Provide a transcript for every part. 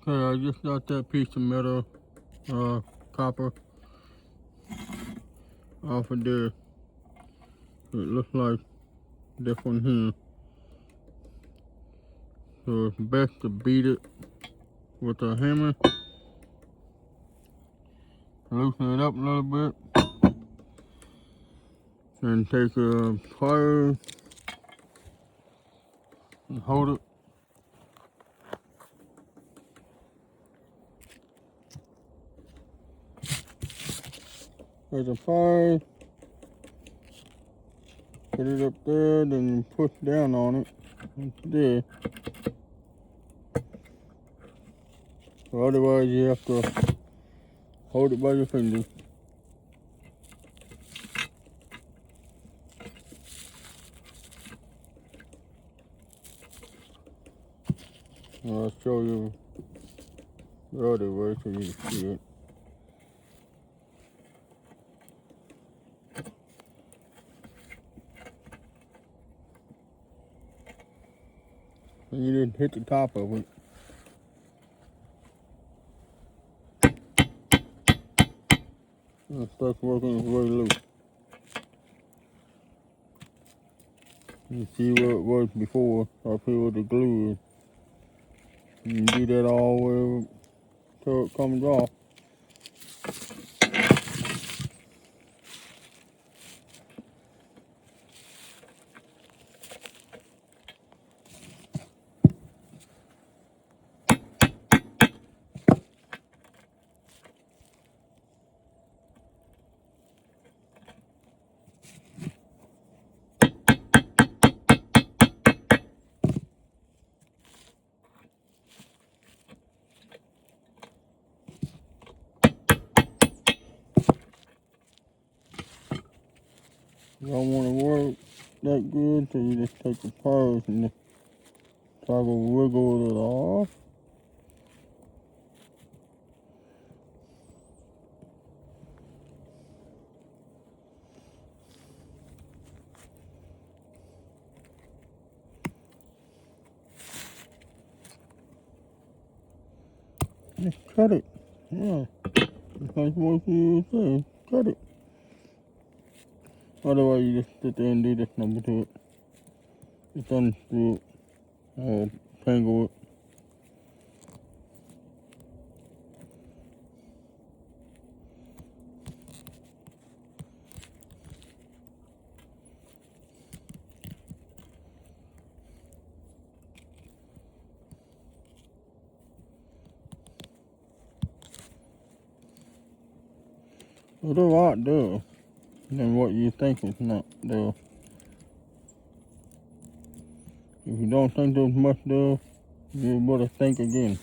Okay, I just got that piece of metal, copper, off of there. It looks like this one here. So it's best to beat it with a hammer, loosen it up a little bit, and take a pliers and hold it. Take the pliers, put it up there, then you push down on it. It's there. So otherwise you have to hold it by your fingers. I'll show you the other way so you can see it. And you just hit the top of it. And it starts working its way loose. You see where it was before, up here with the glue is. You can do that all the way till it comes off. You don't want to work that good, so you just take the pliers and just try to wiggle it off. Just cut it. Yeah. Just like what you say. Cut it. Otherwise you just sit there and do this number to it. Just unscrew it. Or tangle it. It's a lot there than what you think it's not there. If you don't think there's much there, you better think again.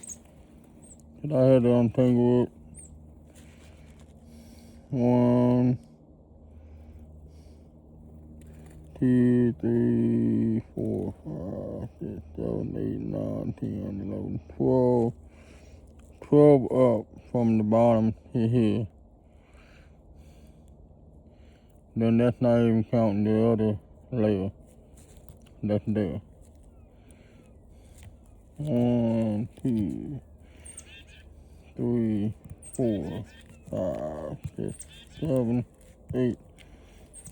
Cause I had to untangle it. 1, 2, 3, 4, 5, 6, 7, 8, 9, 10, 11, 12. 12 up from the bottom to here. Then that's not even counting the other layer that's there. 1, 2, 3, 4, 5, 6, 7, 8,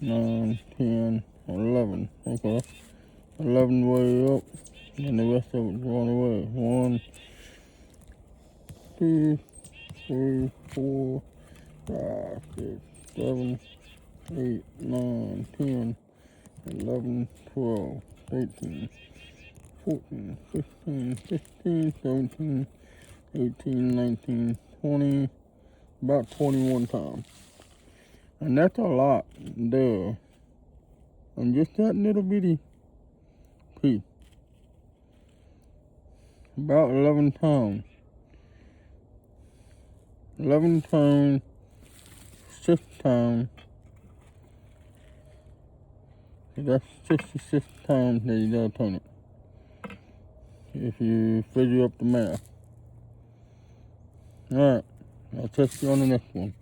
9, 10, 11. Okay. 11 way up, and the rest of it going away. 1, 2, 3, 4, 5, 6, 7, 8, 9, 10, 11, 12, 13, 14, 15, 16, 17, 18, 19, 20, about 21 times. And that's a lot there. And just that little bitty piece. About 11 times. 11 times, 6 times. That's 66 times that you gotta turn it. If you figure up the math. Alright, I'll catch you on the next one.